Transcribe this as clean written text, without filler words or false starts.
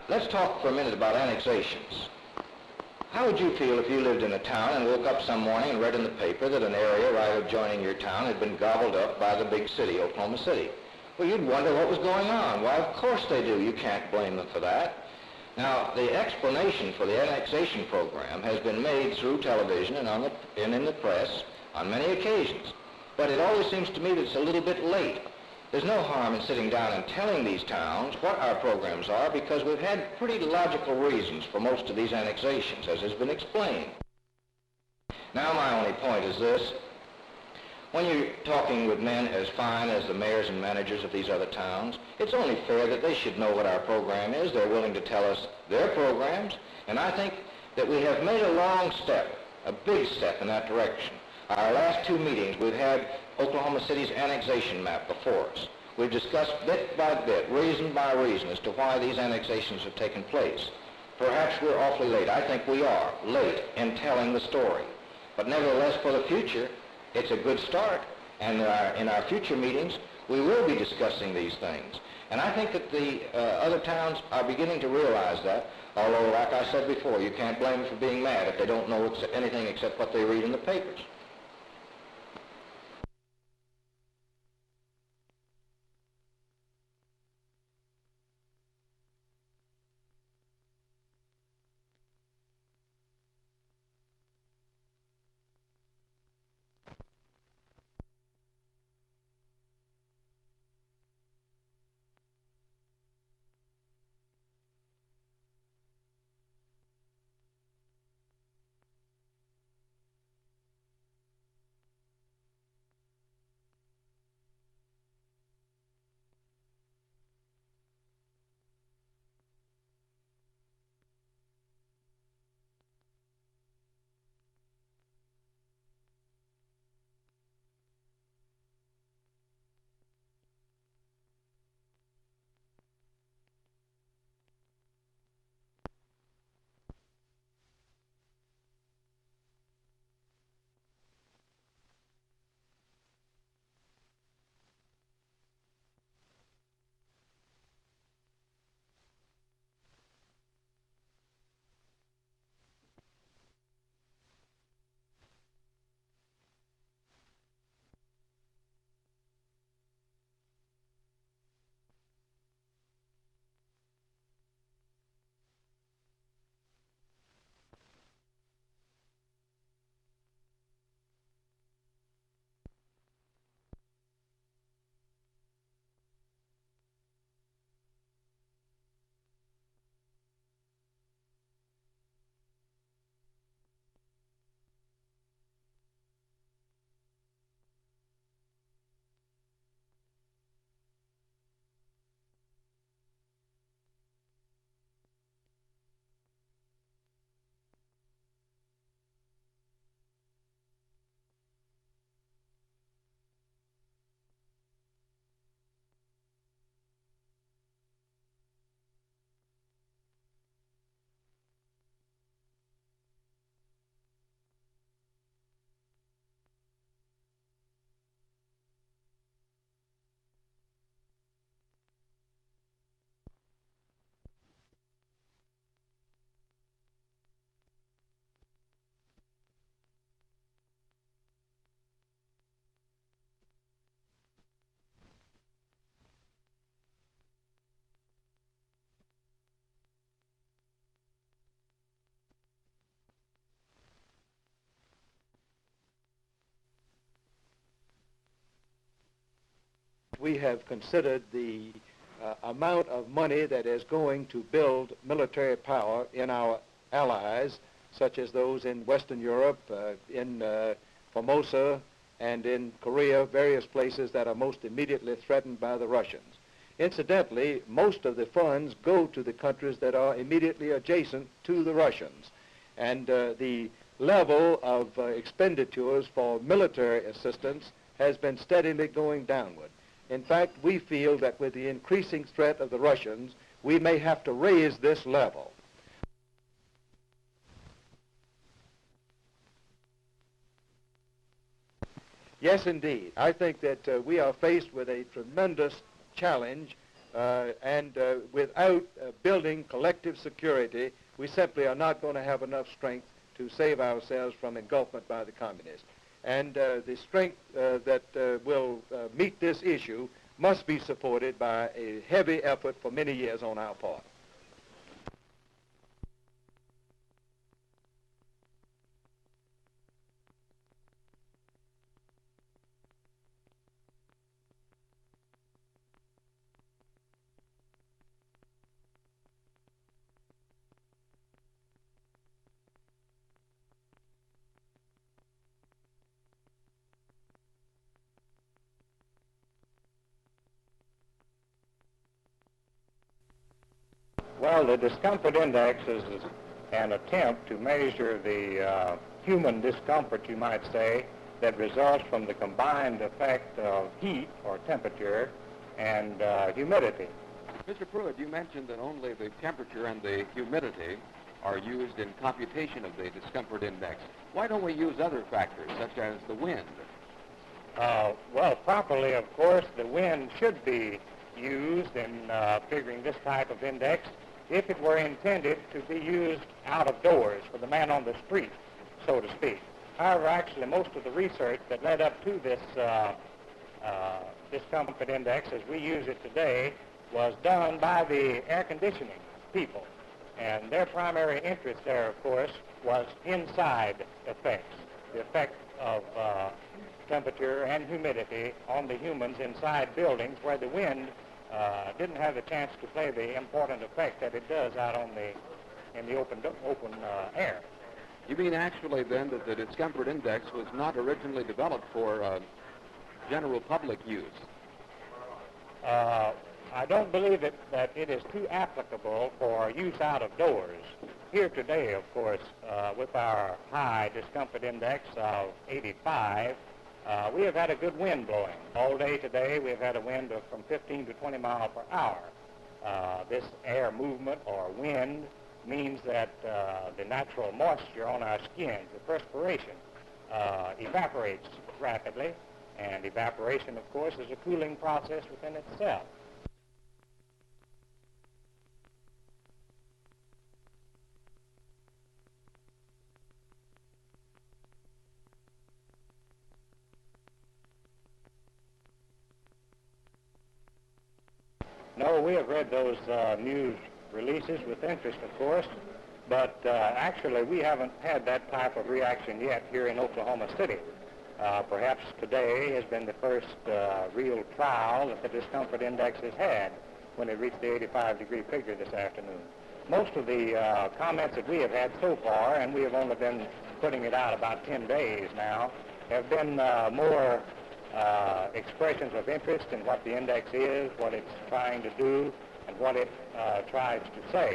Let's talk for a minute about annexations. How would you feel if you lived in a town and woke up some morning and read in the paper that an area right adjoining your town had been gobbled up by the big city, Oklahoma City? Well, you'd wonder what was going on. Why, of course they do. You can't blame them for that. Now, the explanation for the annexation program has been made through television and in the press on many occasions. But it always seems to me that it's a little bit late. There's no harm in sitting down and telling these towns what our programs are, because we've had pretty logical reasons for most of these annexations, as has been explained. Now, my only point is this. When you're talking with men as fine as the mayors and managers of these other towns, it's only fair that they should know what our program is. They're willing to tell us their programs, and I think that we have made a long step, a big step in that direction. Our last two meetings, we've had Oklahoma City's annexation map before us. We've discussed bit by bit, reason by reason, as to why these annexations have taken place. Perhaps we're awfully late. I think we are late in telling the story. But nevertheless, for the future, it's a good start. And in our future meetings, we will be discussing these things. And I think that the other towns are beginning to realize that, although, like I said before, you can't blame them for being mad if they don't know anything except what they read in the papers. We have considered the amount of money that is going to build military power in our allies, such as those in Western Europe, in Formosa, and in Korea, various places that are most immediately threatened by the Russians. Incidentally, most of the funds go to the countries that are immediately adjacent to the Russians. And the level of expenditures for military assistance has been steadily going downward. In fact, we feel that with the increasing threat of the Russians, we may have to raise this level. Yes, indeed. I think that we are faced with a tremendous challenge and without building collective security, we simply are not going to have enough strength to save ourselves from engulfment by the communists. And the strength that will meet this issue must be supported by a heavy effort for many years on our part. Well, the discomfort index is an attempt to measure the human discomfort, you might say, that results from the combined effect of heat or temperature and humidity. Mr. Pruitt, you mentioned that only the temperature and the humidity are used in computation of the discomfort index. Why don't we use other factors, such as the wind? Well, properly, of course, the wind should be used in figuring this type of index if it were intended to be used out of doors for the man on the street, so to speak. However, actually, most of the research that led up to this discomfort index as we use it today was done by the air conditioning people. And their primary interest there, of course, was inside effects, the effect of temperature and humidity on the humans inside buildings where the wind didn't have the chance to play the important effect that it does out in the open air. You mean actually then that the discomfort index was not originally developed for general public use? I don't believe that it is too applicable for use out of doors. Here today, of course, with our high discomfort index of 85, we have had a good wind blowing. All day today, we've had a wind of from 15 to 20 miles per hour. This air movement or wind means that the natural moisture on our skin, the perspiration, evaporates rapidly. And evaporation, of course, is a cooling process within itself. No, we have read those news releases with interest, of course, but actually we haven't had that type of reaction yet here in Oklahoma City. Perhaps today has been the first real trial that the discomfort index has had when it reached the 85-degree figure this afternoon. Most of the comments that we have had so far, and we have only been putting it out about 10 days now, have been more expressions of interest in what the index is, what it's trying to do, and what it tries to say.